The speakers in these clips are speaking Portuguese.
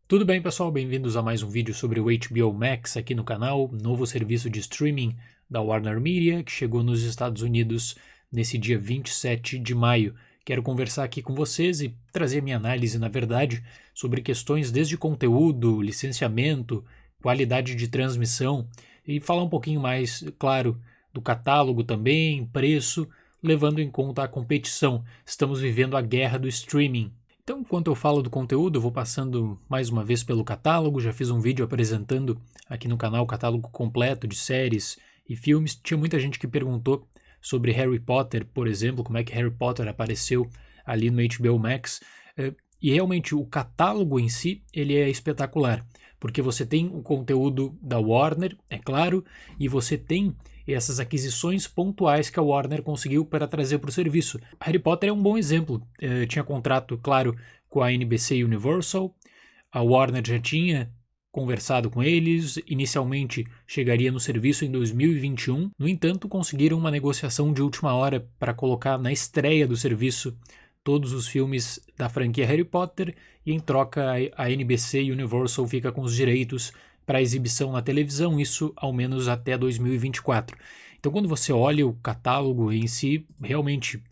Tudo bem, pessoal? Bem-vindos a mais um vídeo sobre o HBO Max aqui no canal, novo serviço de streaming da Warner Media que chegou nos Estados Unidos nesse dia 27 de maio. Quero conversar aqui com vocês e trazer minha análise, na verdade, sobre questões desde conteúdo, licenciamento, qualidade de transmissão e falar um pouquinho mais, claro, do catálogo também, preço, levando em conta a competição. Estamos vivendo a guerra do streaming. Então, enquanto eu falo do conteúdo, eu vou passando mais uma vez pelo catálogo. Já fiz um vídeo apresentando aqui no canal o catálogo completo de séries e filmes. Tinha muita gente que perguntou sobre Harry Potter, por exemplo, como é que Harry Potter apareceu ali no HBO Max. E realmente o catálogo em si, ele é espetacular, porque você tem o conteúdo da Warner, é claro, e você tem essas aquisições pontuais que a Warner conseguiu para trazer para o serviço. Harry Potter é um bom exemplo. Tinha contrato, claro, com a NBC Universal, a Warner já tinha conversado com eles, inicialmente chegaria no serviço em 2021, no entanto conseguiram uma negociação de última hora para colocar na estreia do serviço todos os filmes da franquia Harry Potter e em troca a NBC Universal fica com os direitos para exibição na televisão, isso ao menos até 2024. Então quando você olha o catálogo em si, realmente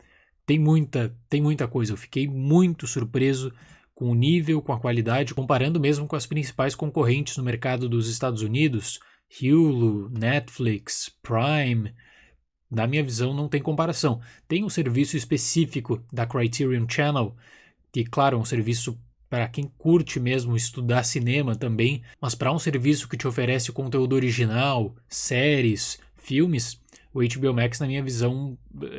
tem muita coisa. Eu fiquei muito surpreso com o nível, com a qualidade, comparando mesmo com as principais concorrentes no mercado dos Estados Unidos, Hulu, Netflix, Prime. Na minha visão, não tem comparação. Tem um serviço específico da Criterion Channel, que, claro, é um serviço para quem curte mesmo estudar cinema também, mas para um serviço que te oferece conteúdo original, séries, filmes, o HBO Max, na minha visão,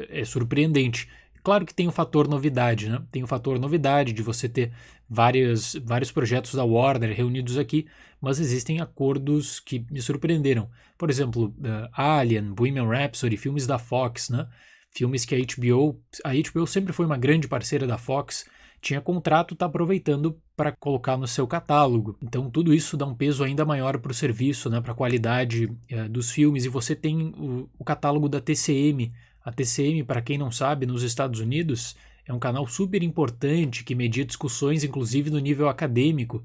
é surpreendente. Claro que tem o fator novidade, né? Tem o fator novidade de você ter vários projetos da Warner reunidos aqui, mas existem acordos que me surpreenderam. Por exemplo, Alien, Bohemian Rhapsody, filmes da Fox, né? Filmes que a HBO sempre foi uma grande parceira da Fox, tinha contrato, está aproveitando para colocar no seu catálogo. Então tudo isso dá um peso ainda maior para o serviço, né? Para a qualidade dos filmes. E você tem o catálogo da TCM. A TCM, para quem não sabe, nos Estados Unidos é um canal super importante que media discussões, inclusive no nível acadêmico.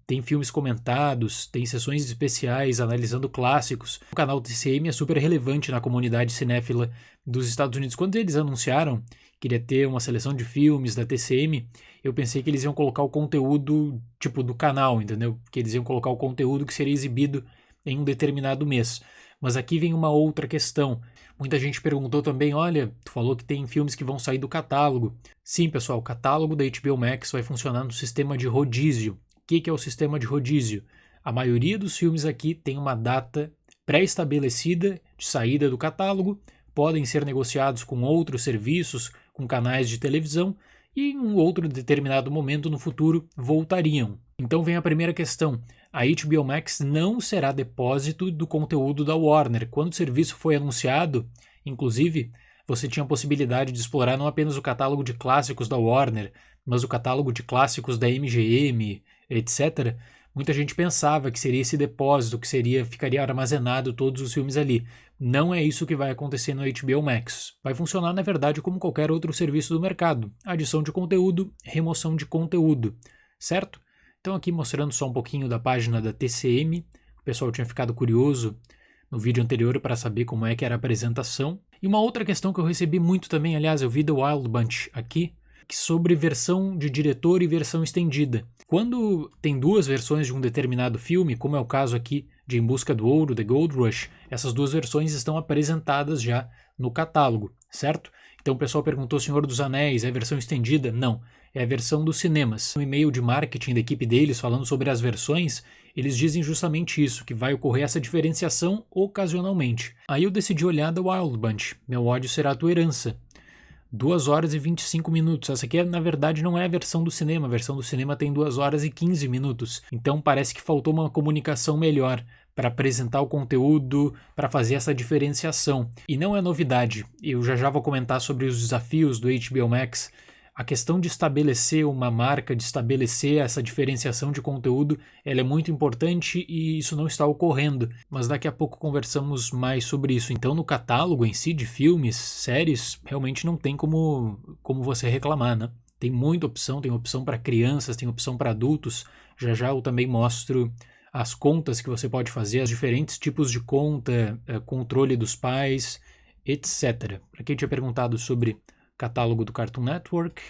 Tem filmes comentados, tem sessões especiais analisando clássicos. O canal TCM é super relevante na comunidade cinéfila dos Estados Unidos. Quando eles anunciaram que iria ter uma seleção de filmes da TCM, eu pensei que eles iam colocar o conteúdo tipo do canal, entendeu? Que eles iam colocar o conteúdo que seria exibido em um determinado mês. Mas aqui vem uma outra questão. Muita gente perguntou também, olha, tu falou que tem filmes que vão sair do catálogo. Sim, pessoal, o catálogo da HBO Max vai funcionar no sistema de rodízio. O que é o sistema de rodízio? A maioria dos filmes aqui tem uma data pré-estabelecida de saída do catálogo, podem ser negociados com outros serviços, com canais de televisão, e em um outro determinado momento no futuro voltariam. Então vem a primeira questão. A HBO Max não será depósito do conteúdo da Warner. Quando o serviço foi anunciado, inclusive, você tinha a possibilidade de explorar não apenas o catálogo de clássicos da Warner, mas o catálogo de clássicos da MGM, etc. Muita gente pensava que seria esse depósito, que ficaria armazenado todos os filmes ali. Não é isso que vai acontecer no HBO Max. Vai funcionar, na verdade, como qualquer outro serviço do mercado. Adição de conteúdo, remoção de conteúdo, certo? Então aqui mostrando só um pouquinho da página da TCM. O pessoal tinha ficado curioso no vídeo anterior para saber como é que era a apresentação. E uma outra questão que eu recebi muito também, aliás, eu vi do Wild Bunch aqui, sobre versão de diretor e versão estendida. Quando tem duas versões de um determinado filme, como é o caso aqui de Em Busca do Ouro, The Gold Rush, essas duas versões estão apresentadas já no catálogo, certo? Então o pessoal perguntou, Senhor dos Anéis, é a versão estendida? Não, é a versão dos cinemas. No e-mail de marketing da equipe deles, falando sobre as versões, eles dizem justamente isso, que vai ocorrer essa diferenciação ocasionalmente. Aí eu decidi olhar da Wild Bunch, Meu ódio será a tua herança. 2 horas e 25 minutos. Essa aqui, na verdade, não é a versão do cinema. A versão do cinema tem 2 horas e 15 minutos. Então parece que faltou uma comunicação melhor para apresentar o conteúdo, para fazer essa diferenciação. E não é novidade. Eu já vou comentar sobre os desafios do HBO Max. A questão de estabelecer uma marca, de estabelecer essa diferenciação de conteúdo, ela é muito importante e isso não está ocorrendo. Mas daqui a pouco conversamos mais sobre isso. Então, no catálogo em si de filmes, séries, realmente não tem como você reclamar, né? Tem muita opção, tem opção para crianças, tem opção para adultos. Já já eu também mostro as contas que você pode fazer, os diferentes tipos de conta, controle dos pais, etc. Para quem tinha perguntado sobre catálogo do Cartoon Network.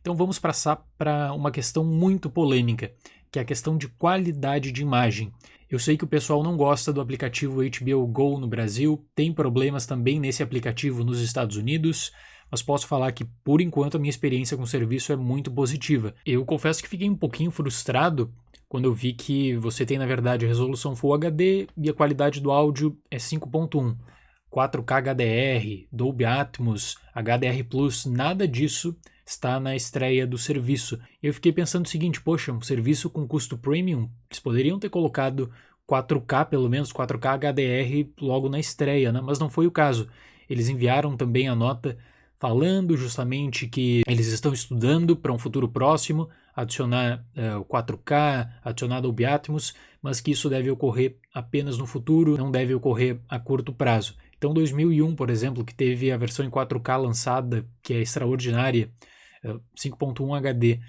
Então vamos passar para uma questão muito polêmica, que é a questão de qualidade de imagem. Eu sei que o pessoal não gosta do aplicativo HBO Go no Brasil, tem problemas também nesse aplicativo nos Estados Unidos, mas posso falar que, por enquanto, a minha experiência com o serviço é muito positiva. Eu confesso que fiquei um pouquinho frustrado quando eu vi que você tem, na verdade, a resolução Full HD e a qualidade do áudio é 5.1. 4K HDR, Dolby Atmos, HDR+, nada disso está na estreia do serviço. Eu fiquei pensando o seguinte, poxa, um serviço com custo premium, eles poderiam ter colocado 4K, pelo menos 4K HDR logo na estreia, né? Mas não foi o caso. Eles enviaram também a nota falando justamente que eles estão estudando para um futuro próximo adicionar o 4K, adicionar Dolby Atmos, mas que isso deve ocorrer apenas no futuro, não deve ocorrer a curto prazo. Então 2001, por exemplo, que teve a versão em 4K lançada, que é extraordinária, 5.1 HD,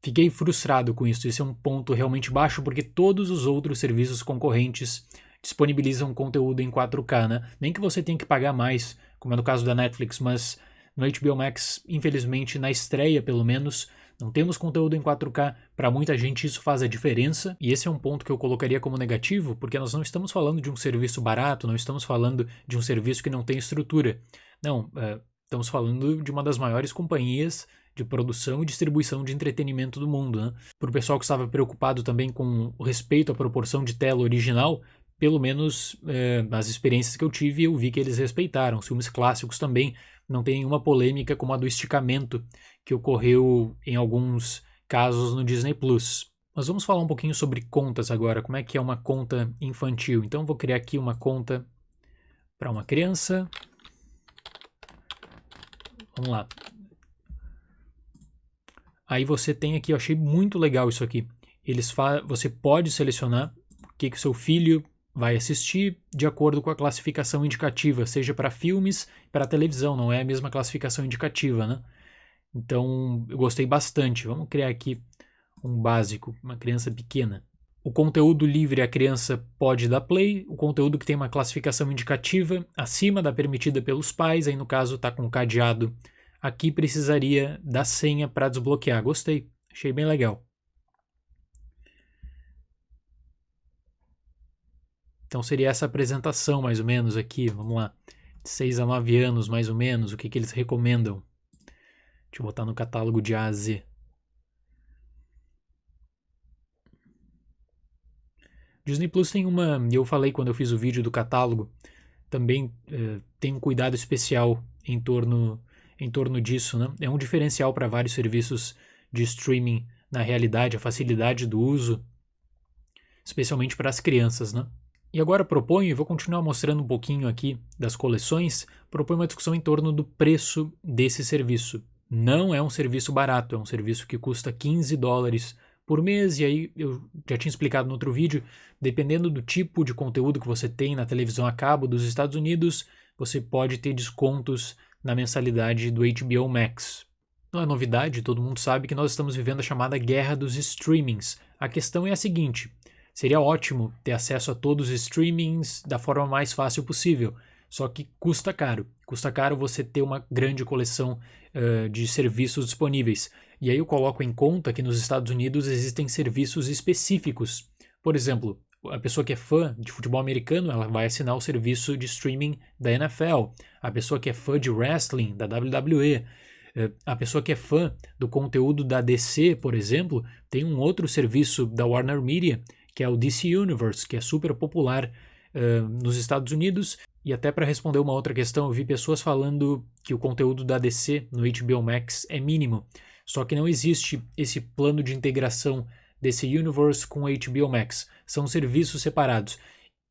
fiquei frustrado com isso. Esse é um ponto realmente baixo, porque todos os outros serviços concorrentes disponibilizam conteúdo em 4K, né? Nem que você tenha que pagar mais, como é no caso da Netflix, mas no HBO Max, infelizmente, na estreia pelo menos, não temos conteúdo em 4K. Para muita gente isso faz a diferença, e esse é um ponto que eu colocaria como negativo, porque nós não estamos falando de um serviço barato, não estamos falando de um serviço que não tem estrutura. Não, estamos falando de uma das maiores companhias de produção e distribuição de entretenimento do mundo, né? Para o pessoal que estava preocupado também com o respeito à proporção de tela original, pelo menos nas experiências que eu tive, eu vi que eles respeitaram. Os filmes clássicos também não tem nenhuma polêmica como a do esticamento que ocorreu em alguns casos no Disney+. Mas vamos falar um pouquinho sobre contas agora, como é que é uma conta infantil. Então vou criar aqui uma conta para uma criança. Vamos lá. Aí você tem aqui, eu achei muito legal isso aqui. Você pode selecionar o que o seu filho vai assistir de acordo com a classificação indicativa, seja para filmes, para televisão, não é a mesma classificação indicativa, né? Então, eu gostei bastante. Vamos criar aqui um básico, uma criança pequena. O conteúdo livre a criança pode dar play, o conteúdo que tem uma classificação indicativa acima da permitida pelos pais, aí no caso está com cadeado, aqui precisaria da senha para desbloquear. Gostei, achei bem legal. Então seria essa apresentação mais ou menos aqui, vamos lá, de 6 a 9 anos mais ou menos, o que eles recomendam. Deixa eu botar no catálogo de A a Z. Disney Plus tem eu falei quando eu fiz o vídeo do catálogo, também tem um cuidado especial em torno disso, né? É um diferencial para vários serviços de streaming na realidade, a facilidade do uso, especialmente para as crianças, né? E agora proponho, e vou continuar mostrando um pouquinho aqui das coleções, proponho uma discussão em torno do preço desse serviço. Não é um serviço barato, é um serviço que custa $15 por mês, e aí eu já tinha explicado no outro vídeo, dependendo do tipo de conteúdo que você tem na televisão a cabo dos Estados Unidos, você pode ter descontos na mensalidade do HBO Max. Não é novidade, todo mundo sabe que nós estamos vivendo a chamada guerra dos streamings. A questão é a seguinte: seria ótimo ter acesso a todos os streamings da forma mais fácil possível, só que custa caro. Custa caro você ter uma grande coleção de serviços disponíveis. E aí eu coloco em conta que nos Estados Unidos existem serviços específicos. Por exemplo, a pessoa que é fã de futebol americano, ela vai assinar o serviço de streaming da NFL. A pessoa que é fã de wrestling, da WWE. A pessoa que é fã do conteúdo da DC, por exemplo, tem um outro serviço da Warner Media, que é o DC Universe, que é super popular nos Estados Unidos. E até para responder uma outra questão, eu vi pessoas falando que o conteúdo da DC no HBO Max é mínimo. Só que não existe esse plano de integração desse Universe com o HBO Max. São serviços separados.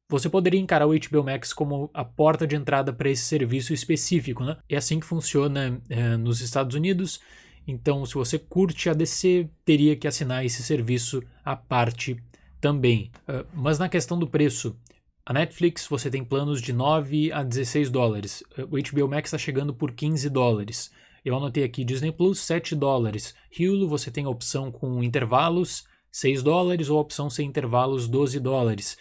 Você poderia encarar o HBO Max como a porta de entrada para esse serviço específico, né? É assim que funciona nos Estados Unidos. Então, se você curte a DC, teria que assinar esse serviço à parte também. Mas na questão do preço, a Netflix você tem planos de $9 a $16. O HBO Max está chegando por $15. Eu anotei aqui Disney Plus, $7. Hulu, você tem a opção com intervalos, $6, ou a opção sem intervalos, $12.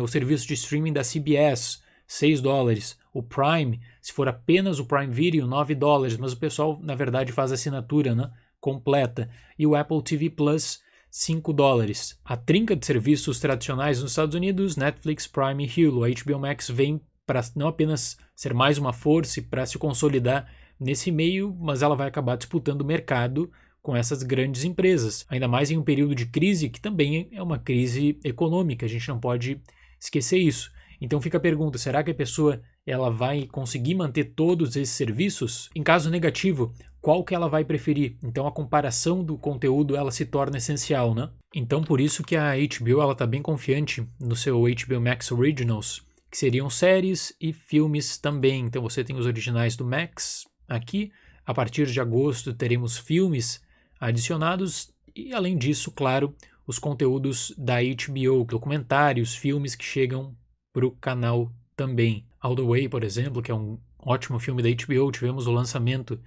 O serviço de streaming da CBS, $6. O Prime, se for apenas o Prime Video, $9, mas o pessoal, na verdade, faz assinatura, né, completa. E o Apple TV Plus, $5. A trinca de serviços tradicionais nos Estados Unidos, Netflix, Prime e Hulu. A HBO Max vem para não apenas ser mais uma força para se consolidar nesse meio, mas ela vai acabar disputando o mercado com essas grandes empresas, ainda mais em um período de crise que também é uma crise econômica, a gente não pode esquecer isso. Então fica a pergunta, será que a pessoa ela vai conseguir manter todos esses serviços? Em caso negativo, qual que ela vai preferir? Então a comparação do conteúdo ela se torna essencial, né? Então por isso que a HBO ela está bem confiante no seu HBO Max Originals, que seriam séries e filmes também. Então você tem os originais do Max aqui, a partir de agosto teremos filmes adicionados e, além disso, claro, os conteúdos da HBO, documentários, filmes que chegam para o canal também. All the Way, por exemplo, que é um ótimo filme da HBO, tivemos o lançamento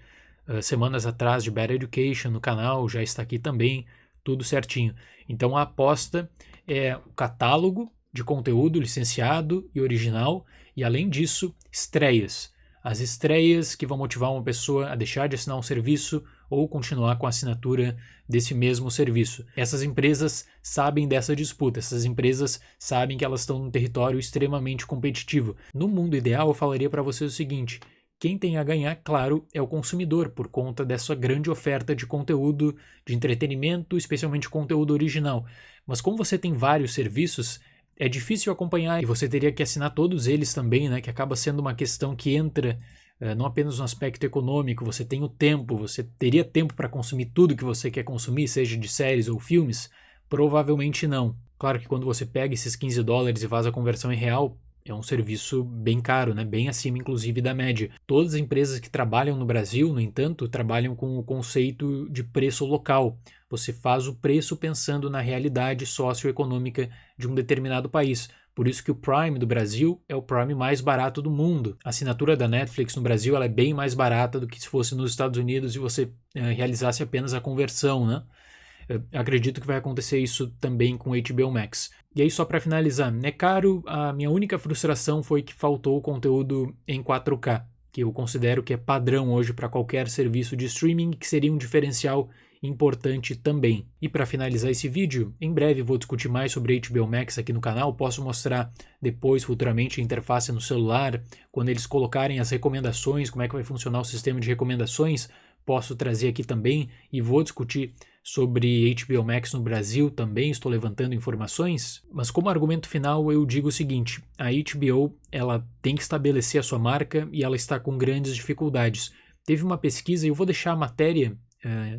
semanas atrás de Bad Education no canal, já está aqui também, tudo certinho. Então a aposta é o catálogo de conteúdo licenciado e original e, além disso, estreias. As estreias que vão motivar uma pessoa a deixar de assinar um serviço ou continuar com a assinatura desse mesmo serviço. Essas empresas sabem dessa disputa, essas empresas sabem que elas estão num território extremamente competitivo. No mundo ideal, eu falaria para vocês o seguinte: quem tem a ganhar, claro, é o consumidor, por conta dessa grande oferta de conteúdo, de entretenimento, especialmente conteúdo original. Mas como você tem vários serviços, é difícil acompanhar e você teria que assinar todos eles também, né? Que acaba sendo uma questão que entra não apenas no aspecto econômico, você tem o tempo, você teria tempo para consumir tudo que você quer consumir, seja de séries ou filmes? Provavelmente não. Claro que quando você pega esses $15 e faz a conversão em real, é um serviço bem caro, né? Bem acima, inclusive, da média. Todas as empresas que trabalham no Brasil, no entanto, trabalham com o conceito de preço local. Você faz o preço pensando na realidade socioeconômica de um determinado país. Por isso que o Prime do Brasil é o Prime mais barato do mundo. A assinatura da Netflix no Brasil ela é bem mais barata do que se fosse nos Estados Unidos e você realizasse apenas a conversão, né? Eu acredito que vai acontecer isso também com o HBO Max. E aí, só para finalizar, é caro, a minha única frustração foi que faltou conteúdo em 4K, que eu considero que é padrão hoje para qualquer serviço de streaming, que seria um diferencial importante também. E para finalizar esse vídeo, em breve vou discutir mais sobre HBO Max aqui no canal, posso mostrar depois, futuramente, a interface no celular, quando eles colocarem as recomendações, como é que vai funcionar o sistema de recomendações, posso trazer aqui também e vou discutir sobre HBO Max no Brasil também, estou levantando informações, mas como argumento final eu digo o seguinte: a HBO ela tem que estabelecer a sua marca e ela está com grandes dificuldades. Teve uma pesquisa, e eu vou deixar a matéria,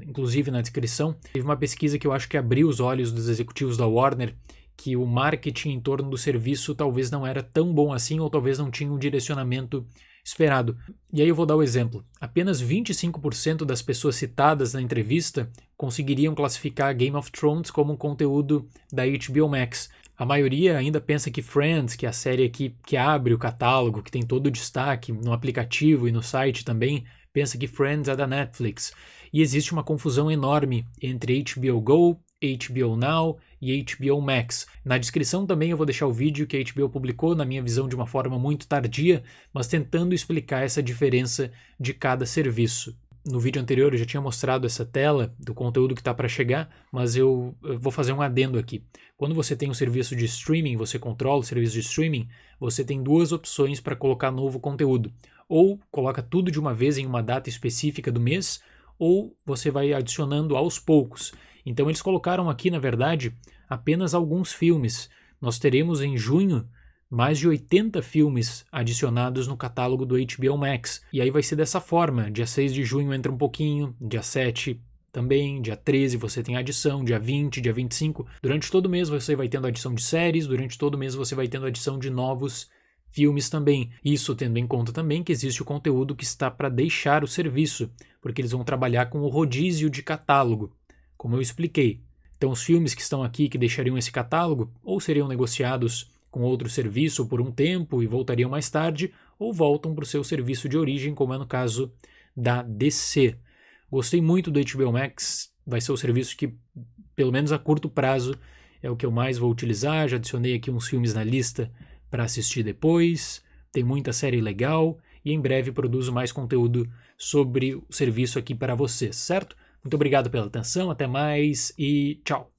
inclusive na descrição, teve uma pesquisa que eu acho que abriu os olhos dos executivos da Warner, que o marketing em torno do serviço talvez não era tão bom assim, ou talvez não tinha um direcionamento esperado. E aí eu vou dar o exemplo. Apenas 25% das pessoas citadas na entrevista conseguiriam classificar Game of Thrones como um conteúdo da HBO Max. A maioria ainda pensa que Friends, que é a série que abre o catálogo, que tem todo o destaque no aplicativo e no site também, pensa que Friends é da Netflix. E existe uma confusão enorme entre HBO Go, HBO Now e HBO Max. Na descrição também eu vou deixar o vídeo que a HBO publicou, na minha visão de uma forma muito tardia, mas tentando explicar essa diferença de cada serviço. No vídeo anterior eu já tinha mostrado essa tela do conteúdo que está para chegar, mas eu vou fazer um adendo aqui. Quando você tem um serviço de streaming, você controla o serviço de streaming, você tem duas opções para colocar novo conteúdo. Ou coloca tudo de uma vez em uma data específica do mês, ou você vai adicionando aos poucos. Então eles colocaram aqui, na verdade, apenas alguns filmes. Nós teremos em junho mais de 80 filmes adicionados no catálogo do HBO Max. E aí vai ser dessa forma. Dia 6 de junho entra um pouquinho, dia 7 também, dia 13 você tem adição, dia 20, dia 25. Durante todo o mês você vai tendo adição de séries, durante todo o mês você vai tendo adição de novos filmes também. Isso tendo em conta também que existe o conteúdo que está para deixar o serviço, porque eles vão trabalhar com o rodízio de catálogo, como eu expliquei. Então os filmes que estão aqui que deixariam esse catálogo ou seriam negociados com outro serviço por um tempo e voltariam mais tarde, ou voltam para o seu serviço de origem, como é no caso da DC. Gostei muito do HBO Max, vai ser o serviço que, pelo menos a curto prazo, é o que eu mais vou utilizar. Já adicionei aqui uns filmes na lista para assistir depois, tem muita série legal e em breve produzo mais conteúdo sobre o serviço aqui para vocês, certo? Muito obrigado pela atenção, até mais e tchau!